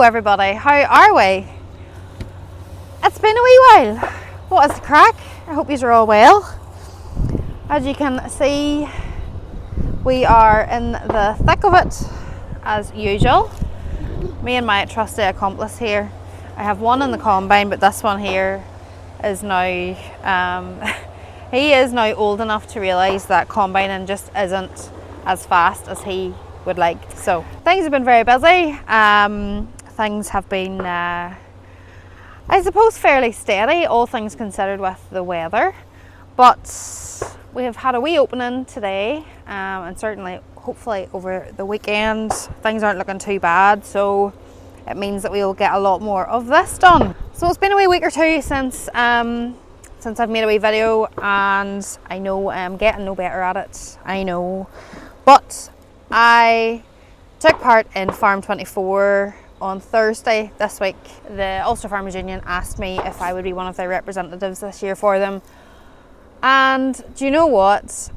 Hello everybody, how are we? It's been a wee while. What is the crack? I hope you're all well. As you can see, we are in the thick of it as usual. Me and my trusty accomplice here. I have one in the combine, but this one here is now, he is now old enough to realise that combining just isn't as fast as he would like. So things have been very busy. Things have been, I suppose, fairly steady, all things considered with the weather. But we have had a wee opening today, and certainly, hopefully, over the weekend, things aren't looking too bad. So it means that we will get a lot more of this done. So it's been a wee week or two since I've made a wee video, and I know I'm getting no better at it. I know, but I took part in Farm 24 on Thursday this week. The Ulster Farmers Union asked me if I would be one of their representatives this year for them. And do you know what?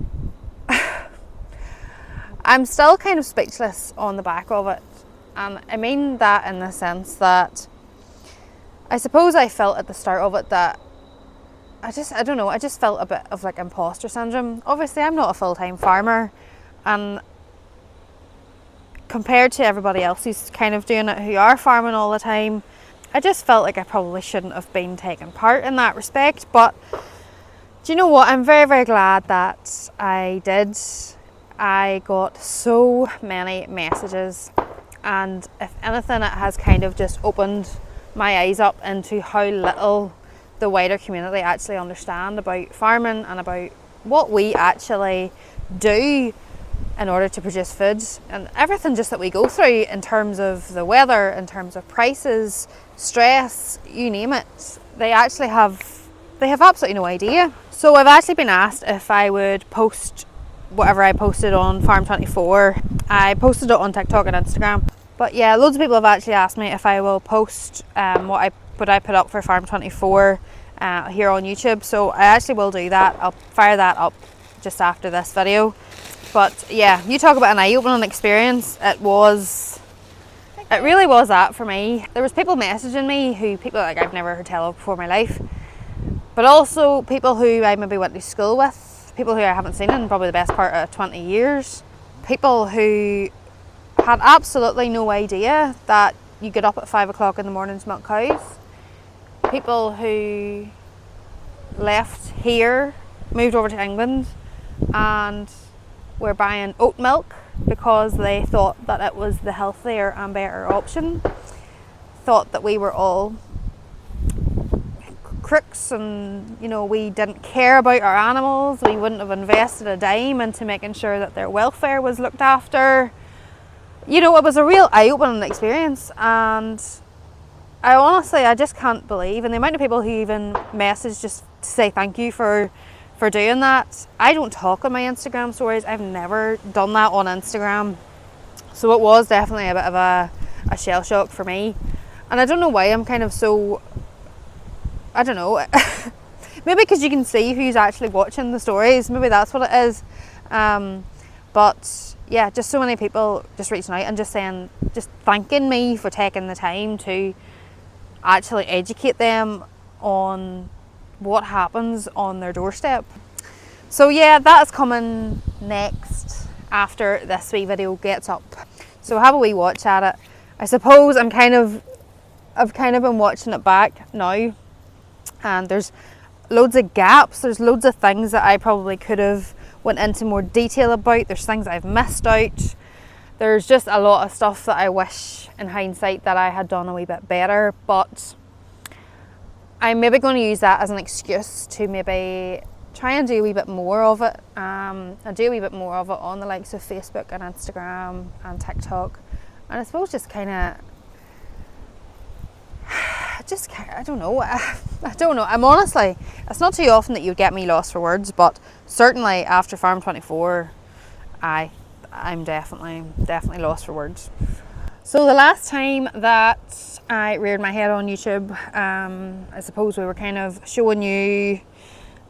I'm still kind of speechless on the back of it. And I mean that in the sense that I suppose I felt at the start of it that I just felt a bit of like imposter syndrome. Obviously, I'm not a full-time farmer, and compared to everybody else who's kind of doing it, who are farming all the time, I just felt like I probably shouldn't have been taking part in that respect. But do you know what? I'm very, very glad that I did. I got so many messages, and if anything, it has kind of just opened my eyes up into how little the wider community actually understand about farming and about what we actually do in order to produce food, and everything just that we go through in terms of the weather, in terms of prices, stress, you name it. They have absolutely no idea. So I've actually been asked if I would post whatever I posted on Farm 24. I posted it on TikTok and Instagram. But yeah, loads of people have actually asked me if I will post what I put up for Farm 24 here on YouTube. So I actually will do that. I'll fire that up just after this video. But yeah, you talk about an eye-opening experience. It really was that for me. There was people messaging me people like I've never heard tell of before in my life, but also people who I maybe went to school with, people who I haven't seen in probably the best part of 20 years, people who had absolutely no idea that you get up at 5 o'clock in the morning to milk cows, people who left here, moved over to England, and were buying oat milk because they thought that it was the healthier and better option, thought that we were all crooks and we didn't care about our animals, we wouldn't have invested a dime into making sure that their welfare was looked after. It was a real eye-opening experience, and I just can't believe, and the amount of people who even messaged just to say thank you for doing that. I don't talk on my Instagram stories. I've never done that on Instagram, so it was definitely a bit of a shell shock for me. And I don't know why I'm kind of so, I don't know, maybe because you can see who's actually watching the stories, maybe that's what it is. But yeah, just so many people just reaching out and just thanking me for taking the time to actually educate them on what happens on their doorstep. So yeah, that is coming next after this wee video gets up. So have a wee watch at it. I suppose I've kind of been watching it back now, and there's loads of gaps, there's loads of things that I probably could have went into more detail about, there's things that I've missed out, there's just a lot of stuff that I wish in hindsight that I had done a wee bit better. But I'm maybe going to use that as an excuse to maybe try and do a wee bit more of it. And do a wee bit more of it on the likes of Facebook and Instagram and TikTok. And I suppose just kind of, I don't know. I'm honestly, it's not too often that you get me lost for words, but certainly after Farm 24, I'm definitely lost for words. So the last time that I reared my head on YouTube, I suppose we were kind of showing you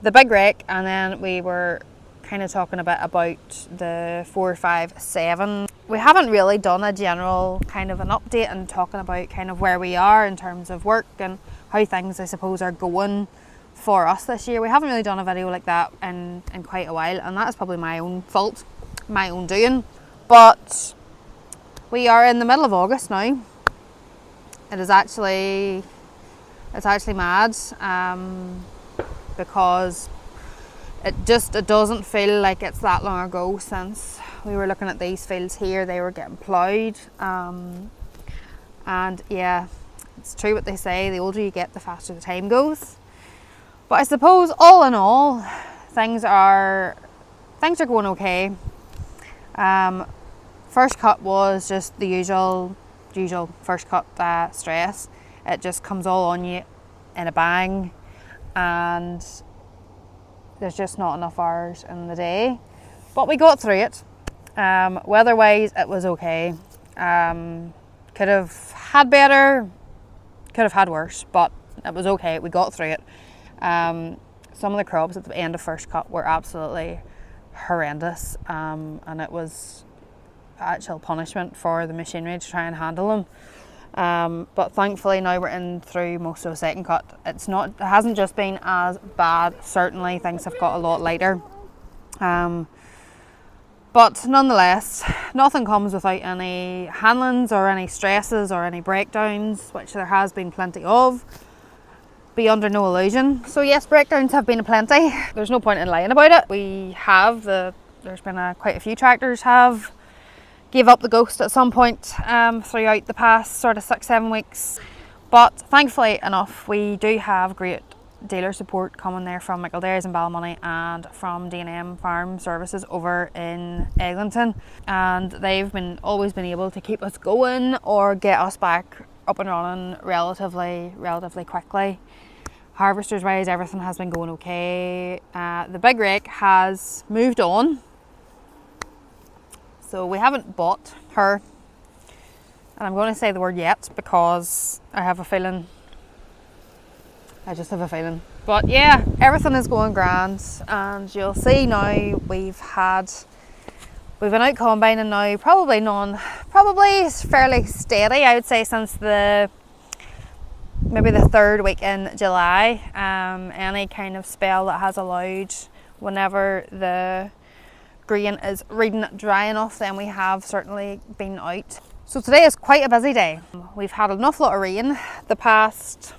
the big rake, and then we were kind of talking a bit about the 457. we haven't really done a general kind of an update and talking about kind of where we are in terms of work and how things, I suppose, are going for us this year. We haven't really done a video like that in quite a while, and that is probably my own fault, my own doing. But we are in the middle of August now. It's actually mad, because it doesn't feel like it's that long ago since we were looking at these fields here. They were getting ploughed, and yeah, it's true what they say, the older you get the faster the time goes. But I suppose all in all, things are going okay. First cut was just the usual first cut stress. It just comes all on you in a bang, and there's just not enough hours in the day. But we got through it. Weather-wise, it was okay. Could have had better, could have had worse, but it was okay. We got through it. Some of the crops at the end of first cut were absolutely horrendous, and it was actual punishment for the machinery to try and handle them. But thankfully now we're in through most of the second cut. It hasn't just been as bad. Certainly things have got a lot lighter. But nonetheless, nothing comes without any handlings or any stresses or any breakdowns, which there has been plenty of. Be under no illusion. So yes, breakdowns have been aplenty. There's no point in lying about it. There's been quite a few tractors have gave up the ghost at some point throughout the past sort of 6-7 weeks. But thankfully enough, we do have great dealer support coming there from Michael Dairies in Ballymoney and from D&M Farm Services over in Eglinton, and they've always been able to keep us going or get us back up and running relatively quickly. Harvesters wise, everything has been going okay. The big rake has moved on, so we haven't bought her, and I'm going to say the word yet because I just have a feeling. But yeah, everything is going grand, and you'll see now we've been out combining now probably fairly steady, I would say, since maybe the third week in July. Any kind of spell that has allowed, whenever the grain is reading dry enough, then we have certainly been out. So today is quite a busy day. We've had an awful lot of rain the past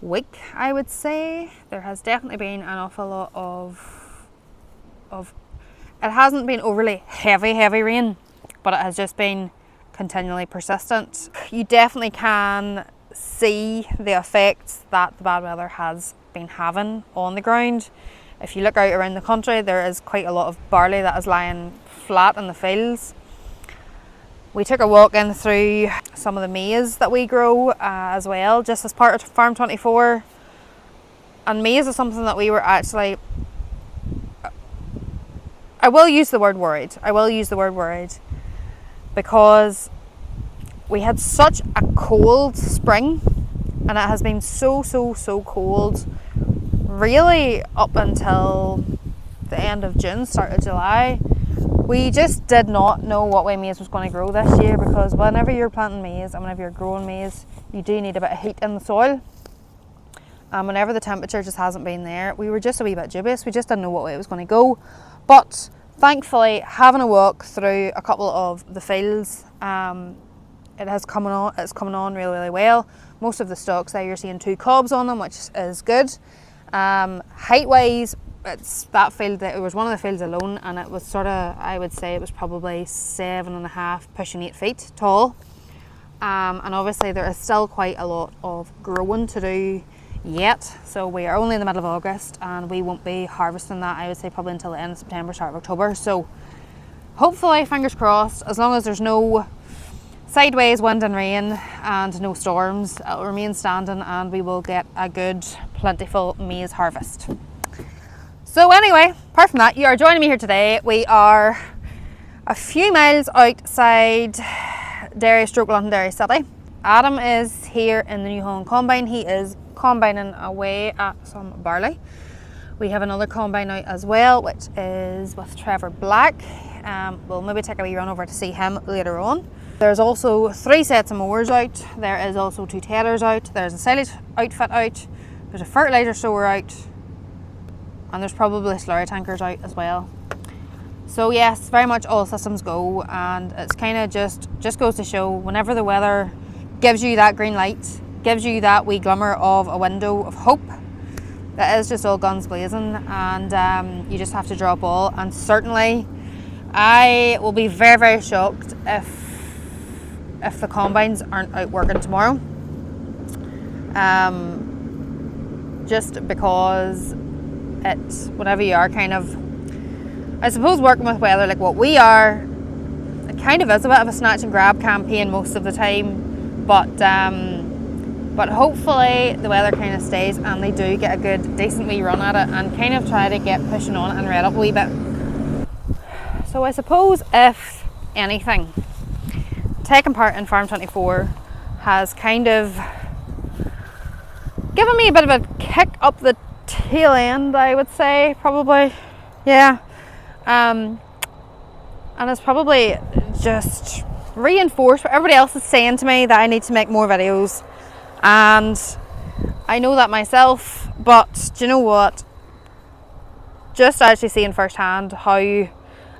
week, I would say. There has definitely been an awful lot of it hasn't been overly heavy rain, but it has just been continually persistent. You definitely can see the effects that the bad weather has been having on the ground. If you look out around the country, there is quite a lot of barley that is lying flat in the fields. We took a walk in through some of the maize that we grow as well, just as part of Farm 24. And maize is something that we were actually, I will use the word worried, because we had such a cold spring, and it has been so cold really up until the end of June, start of July. We just did not know what way maize was going to grow this year, because whenever you're planting maize and whenever you're growing maize, you do need a bit of heat in the soil. And whenever the temperature just hasn't been there, we were just a wee bit dubious. We just didn't know what way it was going to go. But thankfully, having a walk through a couple of the fields, it's coming on really well. Most of the stalks there, you're seeing 2 cobs on them, which is good. Height wise, it's that field, it was one of the fields alone, and it was sort of, I would say it was probably 7.5 pushing 8 feet tall. And obviously there is still quite a lot of growing to do yet, so we are only in the middle of August and we won't be harvesting that, I would say, probably until the end of September, start of October. So hopefully, fingers crossed, as long as there's no sideways wind and rain and no storms, it will remain standing and we will get a good plentiful maize harvest. So anyway, apart from that, you are joining me here today. We are a few miles outside Londonderry City. Adam is here in the New Holland Combine. He is combining away at some barley. We have another combine out as well, which is with Trevor Black. we'll maybe take a wee run over to see him later on. There's also 3 sets of mowers out. There is also 2 tellers out. There's a silage outfit out. There's a fertiliser sower out. And there's probably slurry tankers out as well. So yes, very much all systems go, and it's kind of just goes to show, whenever the weather gives you that green light, gives you that wee glimmer of a window of hope, it is just all guns blazing, and you just have to drop all. And certainly I will be very, very shocked if the combines aren't out working tomorrow, just because it's, whenever you are kind of, I suppose, working with weather like what we are, it kind of is a bit of a snatch and grab campaign most of the time, but hopefully the weather kind of stays and they do get a good decent wee run at it and kind of try to get pushing on it and rev up a wee bit. So I suppose, if anything, taking part in Farm 24 has kind of given me a bit of a kick up the tail end, I would say, probably. Yeah. And it's probably just reinforced what everybody else is saying to me, that I need to make more videos. And I know that myself, but do you know what? Just actually seeing firsthand how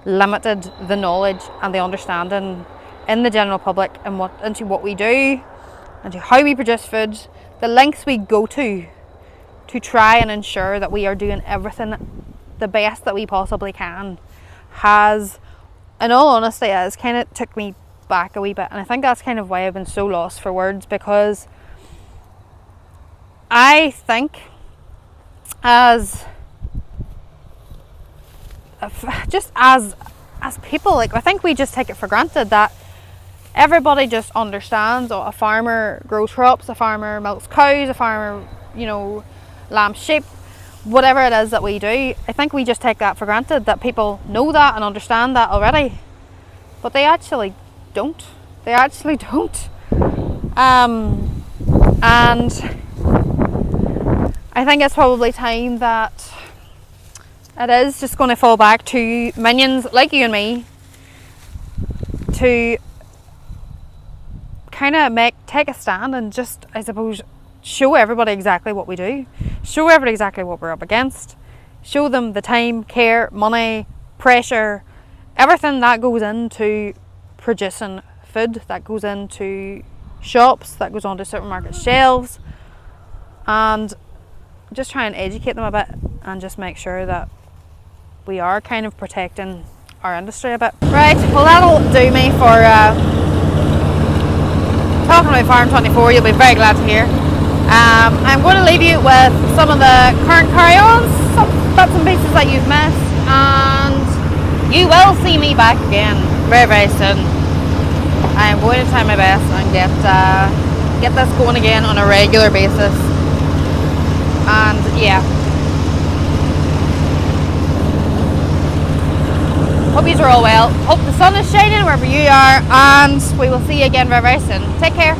limited the knowledge and the understanding in the general public and into what we do, into how we produce food, the lengths we go to try and ensure that we are doing everything the best that we possibly can, has, in all honesty, has kind of took me back a wee bit. And I think that's kind of why I've been so lost for words, because I think as people, like, I think we just take it for granted that everybody just understands, oh, a farmer grows crops, a farmer milks cows, a farmer, lambs sheep, whatever it is that we do. I think we just take that for granted, that people know that and understand that already, but they actually don't. And I think it's probably time that it is just going to fall back to minions like you and me to kind of take a stand and just, I suppose, show everybody exactly what we do, show everybody exactly what we're up against, show them the time, care, money, pressure, everything that goes into producing food, that goes into shops, that goes onto supermarket shelves, and just try and educate them a bit and just make sure that we are kind of protecting our industry a bit. Right, well, that'll do me for talking about Farm 24. You'll be very glad to hear. I'm going to leave you with some of the current carry-ons, some bits and pieces that you've missed, and you will see me back again very, very soon. I am going to try my best and get this going again on a regular basis. And yeah, hope you are all well. Hope the sun is shining wherever you are, and we will see you again very, very soon. Take care.